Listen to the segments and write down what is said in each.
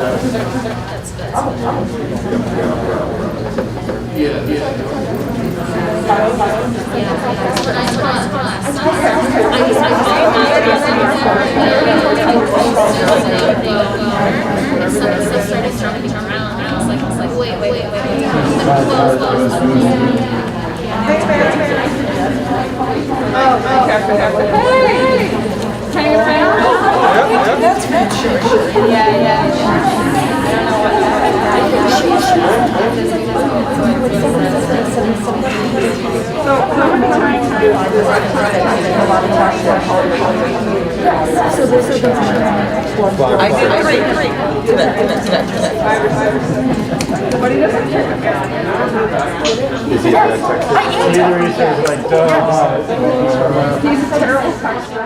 That's good. I did three. Do that. Is he that texter? Either he says like, duh. He's a terrible texter.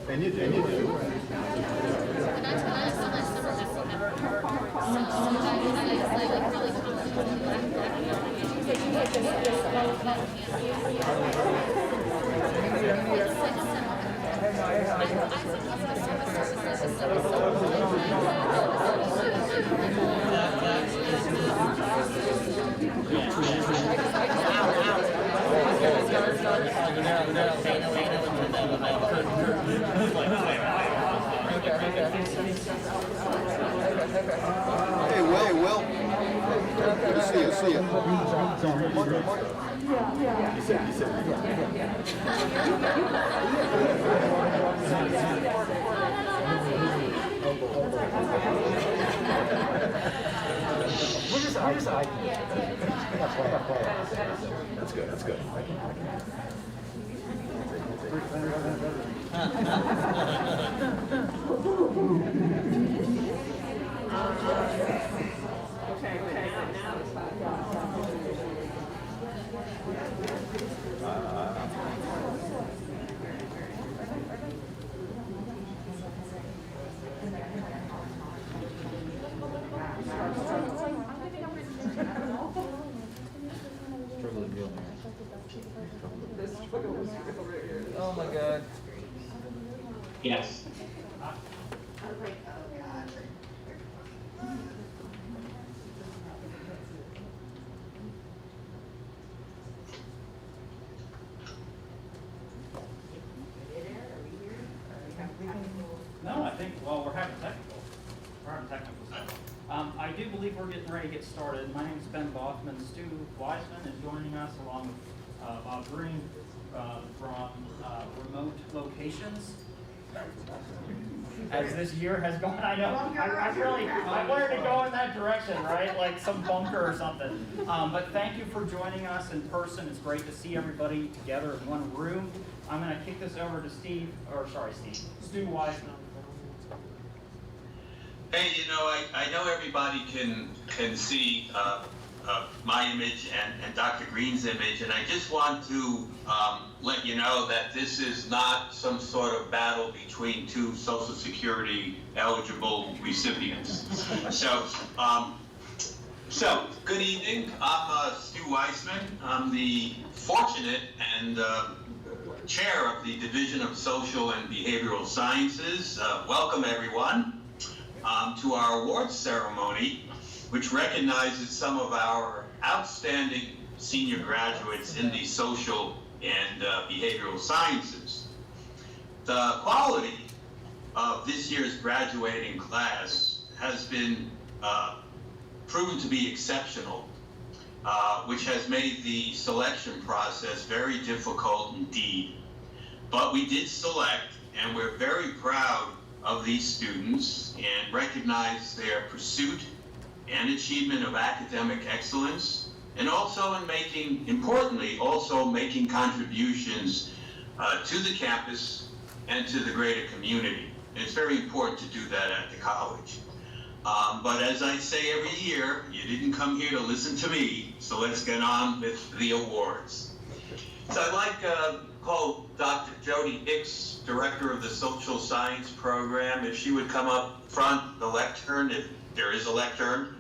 And you do. Hey, Will. Good to see you. He said. That's good. Oh my God. Yes. No, I think, well, we're having technical stuff. I do believe we're getting ready to get started. My name is Ben Baughman. Stu Wiseman is joining us along with Bob Green from remote locations. As this year has gone, I know, I wanted to go in that direction, right? Like some bunker or something. But thank you for joining us in person. It's great to see everybody together in one room. I'm going to kick this over to Stu Wiseman. Hey, I know everybody can see my image and Dr. Green's image, and I just want to let you know that this is not some sort of battle between two Social Security eligible recipients. So good evening. I'm Stu Wiseman. I'm the fortunate and chair of the Division of Social and Behavioral Sciences. Welcome everyone to our awards ceremony, which recognizes some of our outstanding senior graduates in the social and behavioral sciences. The quality of this year's graduating class has been proven to be exceptional, which has made the selection process very difficult indeed. But we did select, and we're very proud of these students and recognize their pursuit and achievement of academic excellence, and also in making contributions to the campus and to the greater community. And it's very important to do that at the college. But as I say every year, you didn't come here to listen to me, so let's get on with the awards. So I'd like to call Dr. Jody Hicks, Director of the Social Science Program, if she would come up front, the lectern, if there is a lectern.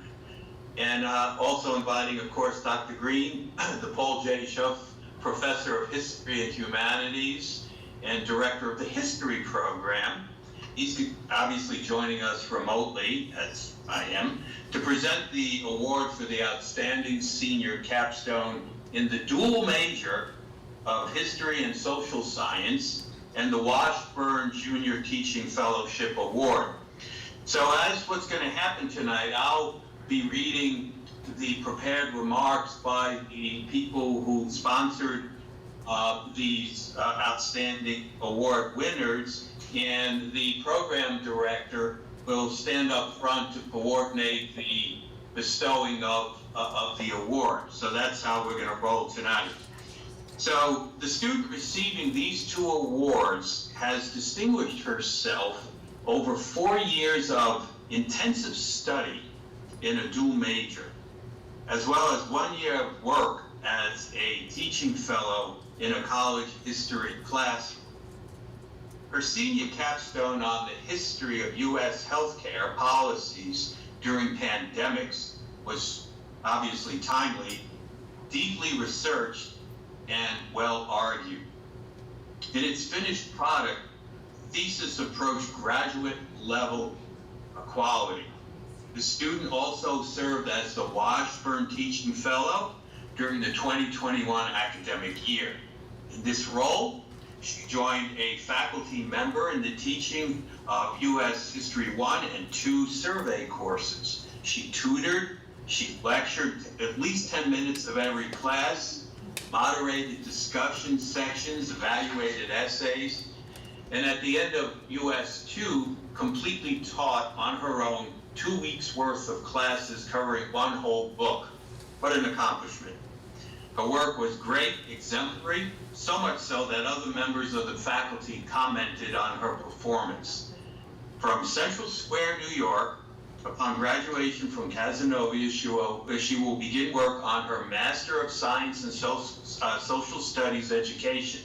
And also inviting, of course, Dr. Green, the Paul J. Schuff Professor of History and Humanities and Director of the History Program. He's obviously joining us remotely, as I am, to present the award for the Outstanding Senior Capstone in the dual major of History and Social Science and the Washburn Junior Teaching Fellowship Award. So as what's going to happen tonight, I'll be reading the prepared remarks by the people who sponsored these outstanding award winners, and the program director will stand up front to coordinate the bestowing of the award. So that's how we're going to roll tonight. So the student receiving these two awards has distinguished herself over 4 years of intensive study in a dual major, as well as 1 year of work as a teaching fellow in a college history classroom. Her senior capstone on the history of U.S. healthcare policies during pandemics was obviously timely, deeply researched, and well argued. In its finished product, thesis approached graduate level quality. The student also served as the Washburn Teaching Fellow during the 2021 academic year. In this role, she joined a faculty member in the teaching of U.S. History 1 and 2 survey courses. She tutored, she lectured at least 10 minutes of every class, moderated discussion sections, evaluated essays, and at the end of US 2, completely taught on her own 2 weeks worth of classes covering one whole book. What an accomplishment. Her work was great, exemplary, so much so that other members of the faculty commented on her performance. From Central Square, New York, upon graduation from Cazenovia, she will begin work on her Master of Science in Social Studies education.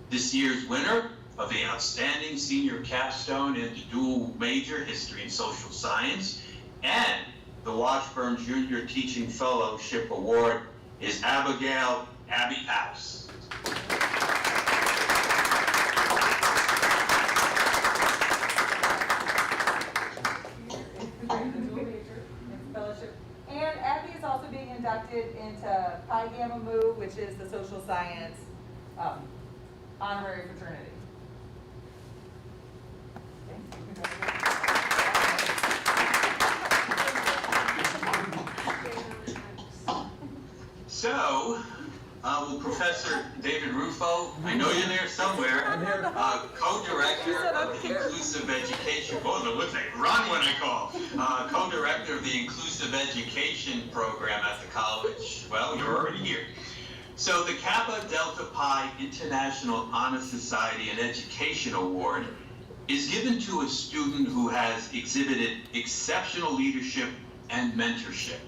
This year's winner of the Outstanding Senior Capstone in the dual major History and Social Science and the Washburn Junior Teaching Fellowship Award is Abigail Abby House. And Abby is also being inducted into Pi Gamma Mu, which is the social science honorary fraternity. So, will Professor David Rufo, I know you're there somewhere, co-director of the Inclusive Education, look, they run when I call, co-director of the Inclusive Education program at the college. Well, you're already here. So the Kappa Delta Pi International Honor Society and Education Award is given to a student who has exhibited exceptional leadership and mentorship.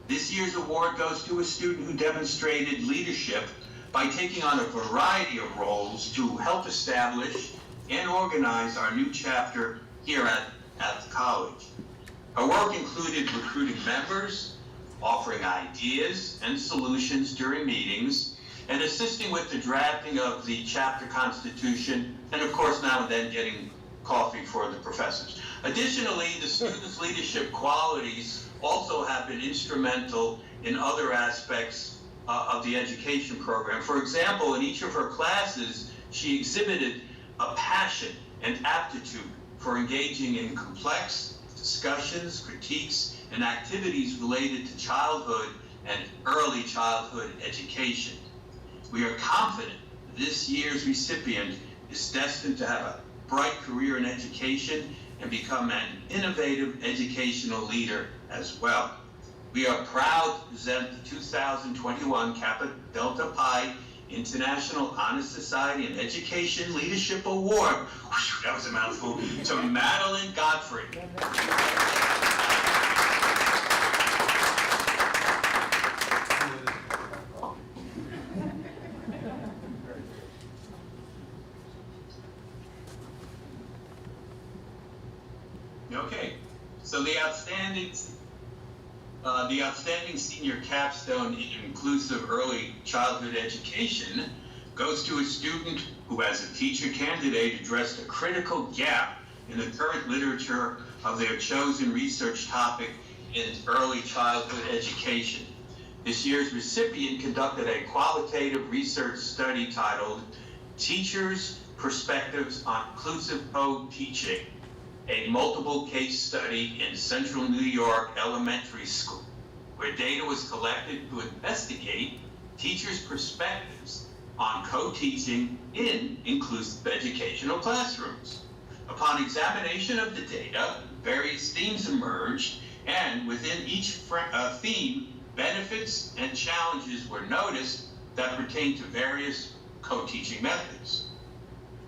This year's award goes to a student who demonstrated leadership by taking on a variety of roles to help establish and organize our new chapter here at the college. Her work included recruiting members, offering ideas and solutions during meetings, and assisting with the drafting of the chapter constitution, and of course now and then getting coffee for the professors. Additionally, the students' leadership qualities also have been instrumental in other aspects of the education program. For example, in each of her classes, she exhibited a passion and aptitude for engaging in complex discussions, critiques, and activities related to childhood and early childhood education. We are confident this year's recipient is destined to have a bright career in education and become an innovative educational leader as well. We are proud to present the 2021 Kappa Delta Pi International Honor Society and Education Leadership Award, whew, that was a mouthful, to Madeline Godfrey. Okay, so the outstanding, the Outstanding Senior Capstone in Inclusive Early Childhood Education goes to a student who, as a teacher candidate, addressed a critical gap in the current literature of their chosen research topic in early childhood education. This year's recipient conducted a qualitative research study titled Teachers' Perspectives on Inclusive Co-Teaching, a multiple case study in Central New York Elementary School, where data was collected to investigate teachers' perspectives on co-teaching in inclusive educational classrooms. Upon examination of the data, various themes emerged, and within each theme, benefits and challenges were noticed that pertain to various co-teaching methods.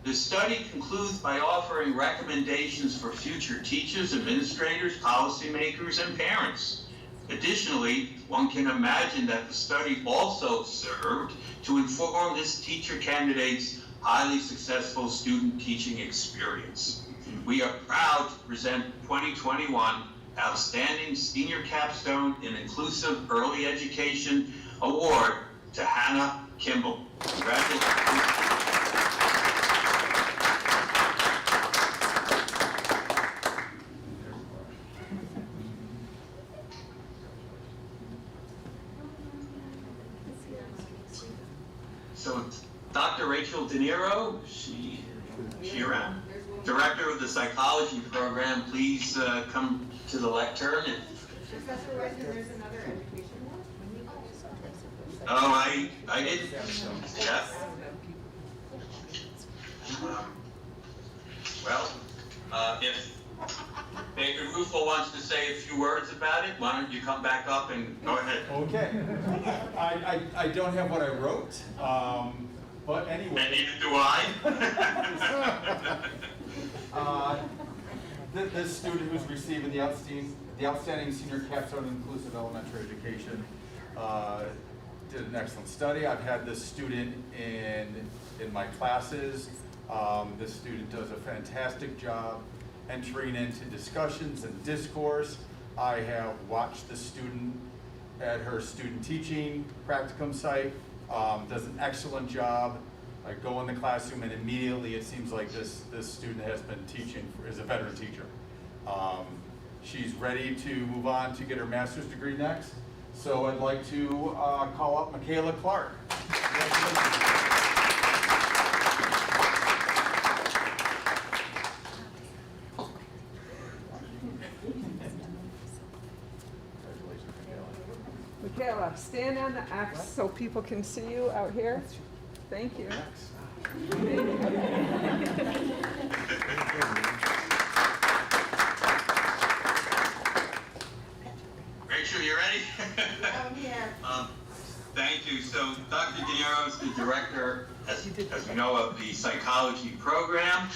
The study concludes by offering recommendations for future teachers, administrators, policymakers, and parents. Additionally, one can imagine that the study also served to inform this teacher candidate's highly successful student teaching experience. We are proud to present 2021 Outstanding Senior Capstone in Inclusive Early Education Award to Hannah Kimball. Congratulations. So Dr. Rachel De Niro, she around? Director of the psychology program, please come to the lectern. Professor Weissman, there's another education one. Oh, I didn't. Yeah. If David Rufo wants to say a few words about it, why don't you come back up and go ahead. Okay. I don't have what I wrote, but anyway. And neither do I. This student who's receiving the Outstanding Senior Capstone in Inclusive Elementary Education did an excellent study. I've had this student in my classes. This student does a fantastic job entering into discussions and discourse. I have watched this student at her student teaching practicum site, does an excellent job. I go in the classroom and immediately it seems like this student has been teaching, is a veteran teacher. She's ready to move on to get her master's degree next. So I'd like to call up Michaela Clark. Michaela, stand on the X so people can see you out here. Thank you. Rachel, you ready? I'm here. Thank you. So Dr. De Niro is the director, as we know, of the psychology program.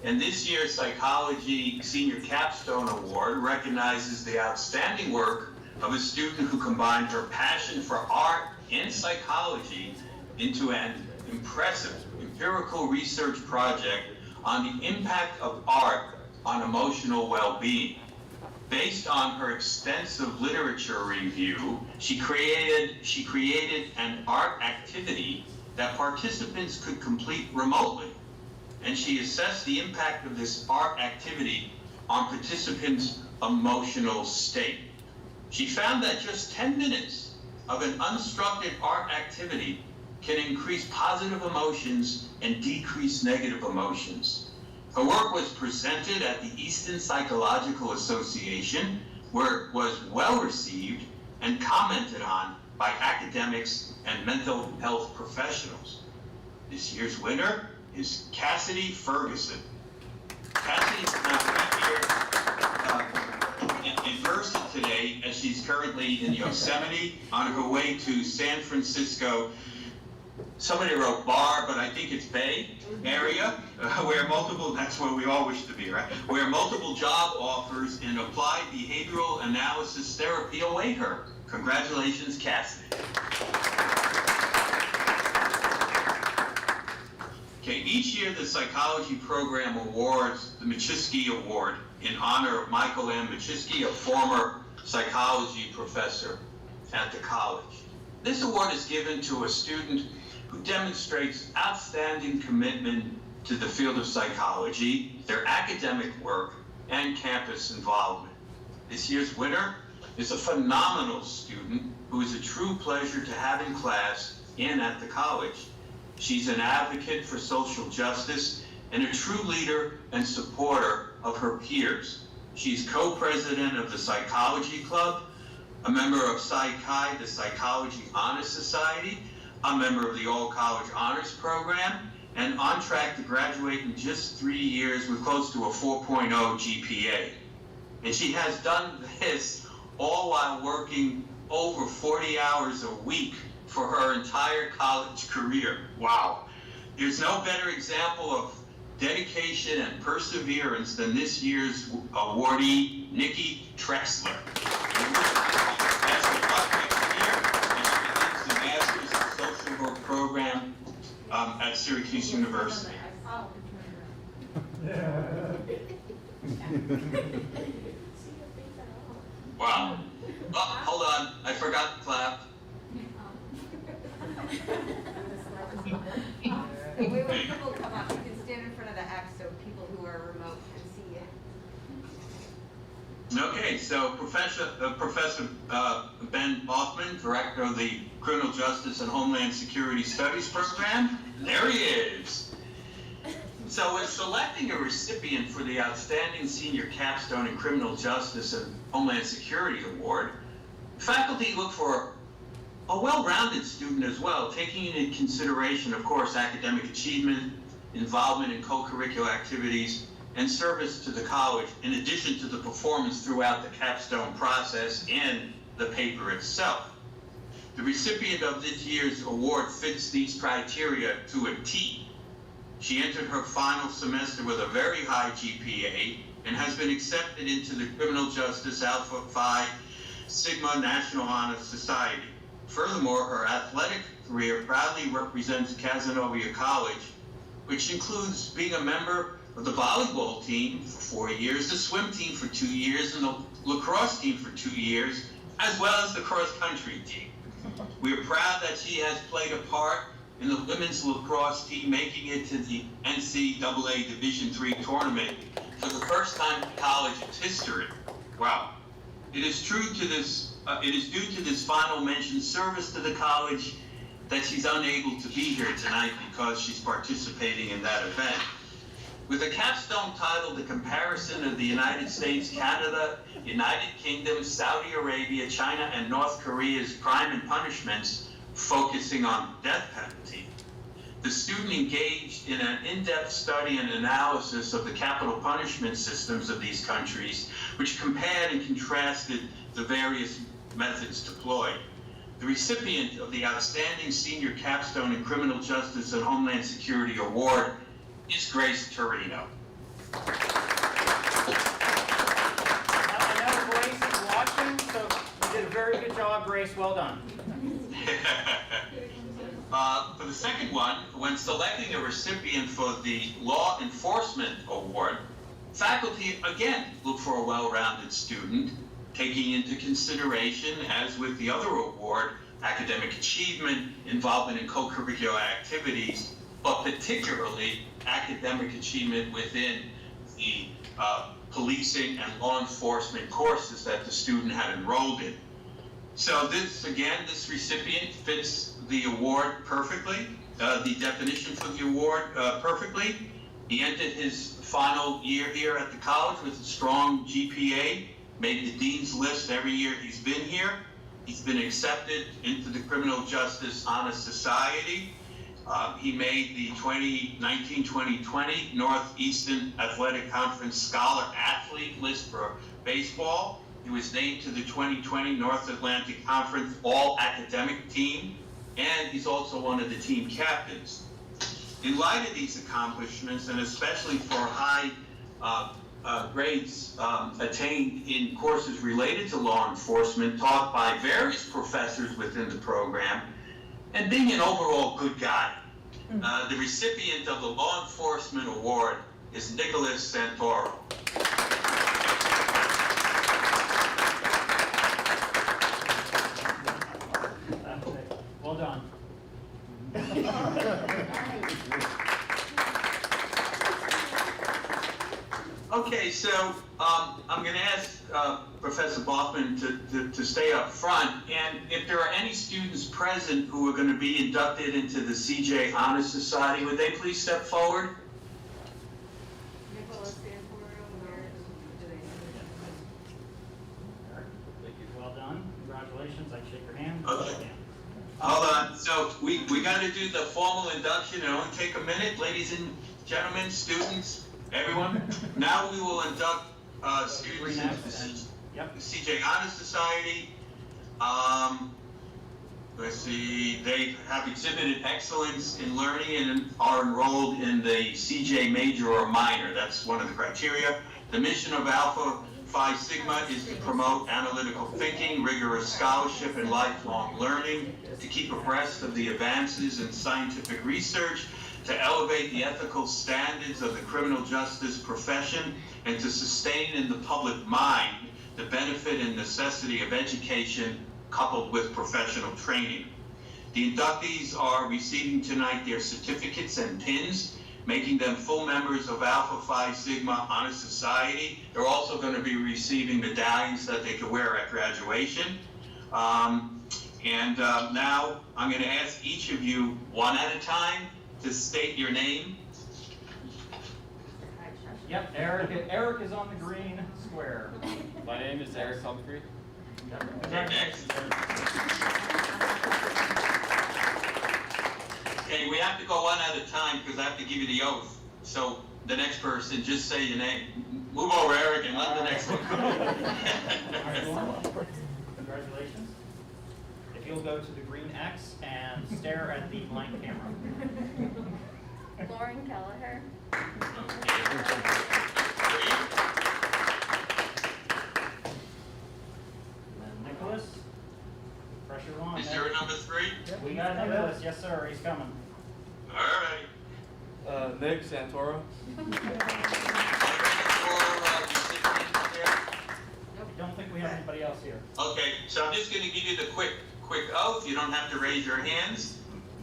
And this year's Psychology Senior Capstone Award recognizes the outstanding work of a student who combined her passion for art and psychology into an impressive empirical research project on the impact of art on emotional well-being. Based on her extensive literature review, she created an art activity that participants could complete remotely. And she assessed the impact of this art activity on participants' emotional state. She found that just 10 minutes of an unstructured art activity can increase positive emotions and decrease negative emotions. Her work was presented at the Easton Psychological Association, where it was well received and commented on by academics and mental health professionals. This year's winner is Cassidy Ferguson. Cassidy is not here in person today, as she's currently in Yosemite on her way to San Francisco. Somebody wrote bar, but I think it's Bay area, where that's where we all wish to be, right? Where multiple job offers in applied behavioral analysis therapy await her. Congratulations, Cassidy. Okay, each year the psychology program awards the Michisky Award in honor of Michael M. Michisky, a former psychology professor at the college. This award is given to a student who demonstrates outstanding commitment to the field of psychology, their academic work, and campus involvement. This year's winner is a phenomenal student who is a true pleasure to have in class and at the college. She's an advocate for social justice and a true leader and supporter of her peers. She's co-president of the Psychology Club, a member of Psi Chi, the Psychology Honor Society, a member of the All-College Honors Program, and on track to graduate in just 3 years with close to a 4.0 GPA. And she has done this all while working over 40 hours a week for her entire college career. Wow. There's no better example of dedication and perseverance than this year's awardee, Nikki Trexler. That's the project here, and she begins the Masters of Social Work program at Syracuse University. Wow. Oh, hold on, I forgot to clap. Wait, when people come up, you can stand in front of the X so people who are remote can see it. Okay, so Professor Ben Hoffman, Director of the Criminal Justice and Homeland Security Studies Program, there he is. So when selecting a recipient for the Outstanding Senior Capstone in Criminal Justice and Homeland Security Award, faculty look for a well-rounded student as well, taking into consideration, of course, academic achievement, involvement in co-curricular activities, and service to the college, in addition to the performance throughout the capstone process and the paper itself. The recipient of this year's award fits these criteria to a T. She entered her final semester with a very high GPA and has been accepted into the Criminal Justice Alpha Phi Sigma National Honor Society. Furthermore, her athletic career proudly represents Cazenovia College, which includes being a member of the volleyball team for 4 years, the swim team for 2 years, and the lacrosse team for 2 years, as well as the cross-country team. We are proud that she has played a part in the women's lacrosse team, making it to the NCAA Division III tournament for the first time in college's history. Wow. It is due to this final mention service to the college that she's unable to be here tonight because she's participating in that event. With a capstone titled The Comparison of the United States, Canada, United Kingdom, Saudi Arabia, China, and North Korea's crime and punishments, focusing on death penalty, the student engaged in an in-depth study and analysis of the capital punishment systems of these countries, which compared and contrasted the various methods deployed. The recipient of the Outstanding Senior Capstone in Criminal Justice and Homeland Security Award is Grace Torino. I know Grace is watching, so you did a very good job, Grace. Well done. For the second one, when selecting a recipient for the Law Enforcement Award, faculty again look for a well-rounded student, taking into consideration, as with the other award, academic achievement, involvement in co-curricular activities, but particularly academic achievement within the policing and law enforcement courses that the student had enrolled in. So this recipient fits the award perfectly, the definition for the award perfectly. He entered his final year here at the college with a strong GPA, made the dean's list every year he's been here. He's been accepted into the Criminal Justice Honor Society. He made the 2019-2020 Northeastern Athletic Conference Scholar Athlete list for baseball. He was named to the 2020 North Atlantic Conference All-Academic Team, and he's also one of the team captains. In light of these accomplishments, and especially for high grades attained in courses related to law enforcement taught by various professors within the program, and being an overall good guy, the recipient of the Law Enforcement Award is Nicholas Santoro. done. Okay, so I'm going to ask Professor Bothman to stay up front, and if there are any students present who are going to be inducted into the CJ Honor Society, would they please step forward? Nicholas Sanford, where do they? Well done. Congratulations. I shake your hand. Okay. Shake hand. Hold on. So we got to do the formal induction. It'll only take a minute, ladies and gentlemen, students, everyone. Now we will induct students into the Yep. CJ Honor Society. Let's see, they have exhibited excellence in learning and are enrolled in the CJ major or minor. That's one of the criteria. The mission of Alpha Phi Sigma is to promote analytical thinking, rigorous scholarship, and lifelong learning, to keep abreast of the advances in scientific research, to elevate the ethical standards of the criminal justice profession, and to sustain in the public mind the benefit and necessity of education coupled with professional training. The inductees are receiving tonight their certificates and pins, making them full members of Alpha Phi Sigma Honor Society. They're also going to be receiving medallions that they can wear at graduation. Now I'm going to ask each of you, one at a time, to state your name. Yep. Eric is on the green square. My name is Eric Humphrey. Next. Okay, we have to go one at a time because I have to give you the oath. So the next person, just say your name. Move over, Eric, and let the next one go. Congratulations. If you'll go to the green X and stare at the blank camera. Lauren Kelleher. Nicholas, pressure on. Is there a number 3? We got Nicholas, yes sir, he's coming. All right. Nick Santoro. I don't think we have anybody else here. Okay, so I'm just going to give you the quick oath. You don't have to raise your hands.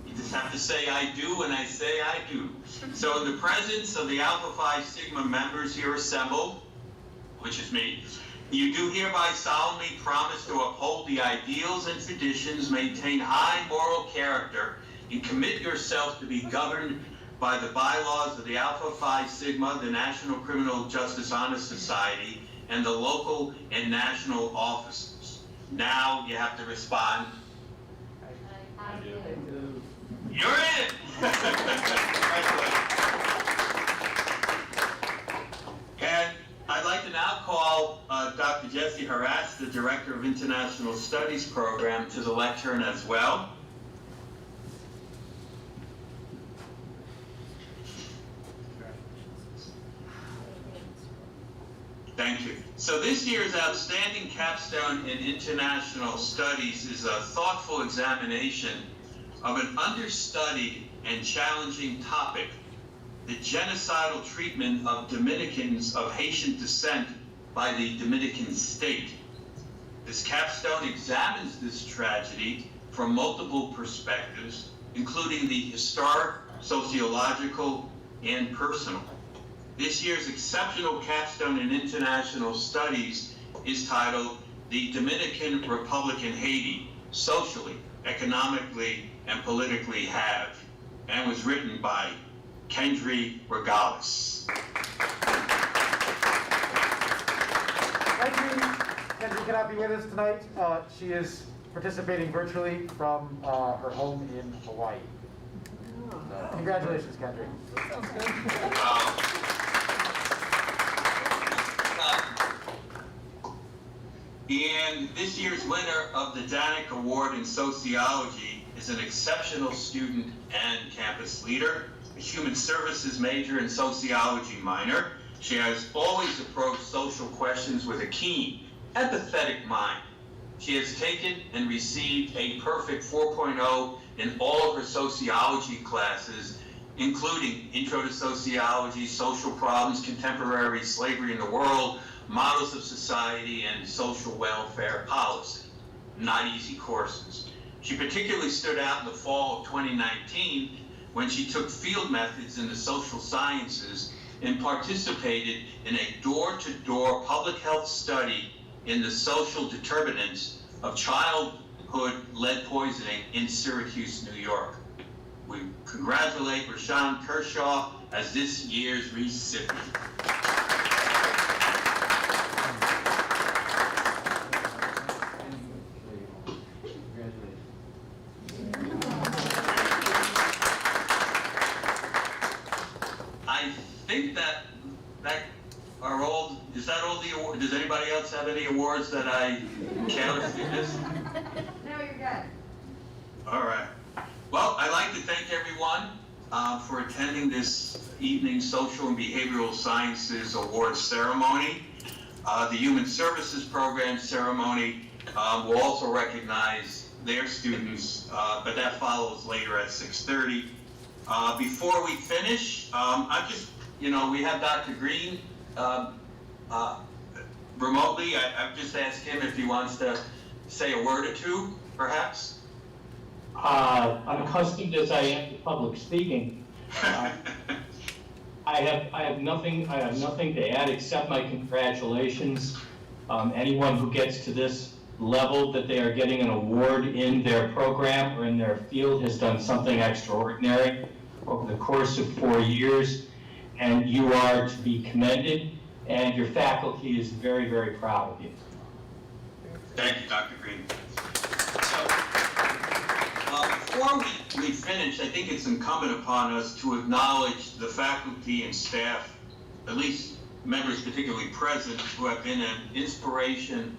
You just have to say I do when I say I do. So in the presence of the Alpha Phi Sigma members here assembled, which is me, you do hereby solemnly promise to uphold the ideals and traditions, maintain high moral character, and commit yourself to be governed by the bylaws of the Alpha Phi Sigma, the National Criminal Justice Honor Society, and the local and national offices. Now you have to respond. I do. You're in! And I'd like to now call Dr. Jesse Harass, the Director of International Studies Program, to the lectern as well. Thank you. So this year's outstanding capstone in international studies is a thoughtful examination of an understudied and challenging topic, the genocidal treatment of Dominicans of Haitian descent by the Dominican state. This capstone examines this tragedy from multiple perspectives, including the historic, sociological, and personal. This year's exceptional capstone in international studies is titled The Dominican Republic in Haiti, Socially, Economically, and Politically Have, and was written by Kendry Regales. Kendry cannot be with us tonight. She is participating virtually from her home in Hawaii. Congratulations, Kendry. And this year's winner of the Danik Award in Sociology is an exceptional student and campus leader, a human services major and sociology minor. She has always approached social questions with a keen, empathetic mind. She has taken and received a perfect 4.0 in all of her sociology classes, including Intro to Sociology, Social Problems, Contemporary Slavery in the World, Models of Society, and Social Welfare Policy. Not easy courses. She particularly stood out in the fall of 2019 when she took field methods in the social sciences and participated in a door-to-door public health study in the social determinants of childhood lead poisoning in Syracuse, New York. We congratulate Rashawn Kershaw as this year's recipient. I think that are all, is that all the awards? Does anybody else have any awards that I carelessly missed? No, you're good. All right. Well, I'd like to thank everyone for attending this evening's Social and Behavioral Sciences Awards ceremony. The Human Services Program ceremony will also recognize their students, but that follows later at 6:30. Before we finish, we have Dr. Green remotely. I've just asked him if he wants to say a word or two, perhaps. Unaccustomed as I am to public speaking, I have nothing to add except my congratulations. Anyone who gets to this level that they are getting an award in their program or in their field has done something extraordinary over the course of 4 years, and you are to be commended, and your faculty is very, very proud of you. Thank you, Dr. Green. So, before we finish, I think it's incumbent upon us to acknowledge the faculty and staff, at least members particularly present, who have been an inspiration,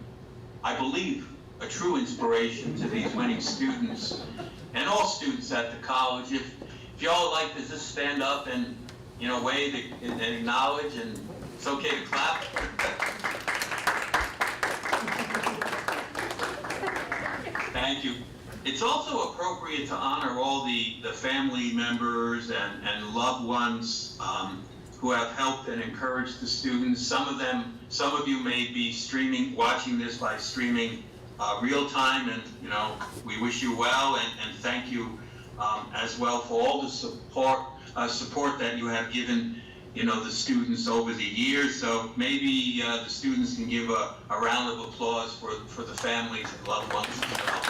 I believe, a true inspiration to these winning students and all students at the college. If y'all would like to just stand up and, wave and acknowledge, and it's okay to clap. Thank you. It's also appropriate to honor all the family members and loved ones who have helped and encouraged the students. Some of you may be watching this by streaming real time, and we wish you well and thank you as well for all the support that you have given the students over the years. So maybe the students can give a round of applause for the families and loved ones as well.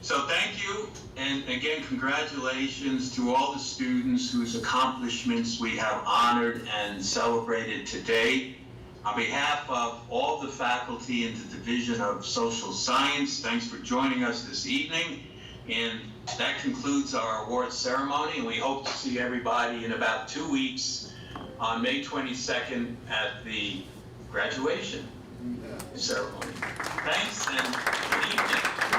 So thank you, and again, congratulations to all the students whose accomplishments we have honored and celebrated today. On behalf of all the faculty in the Division of Social Science, thanks for joining us this evening. And that concludes our awards ceremony, and we hope to see everybody in about 2 weeks on May 22nd at the graduation ceremony. Thanks, and good evening.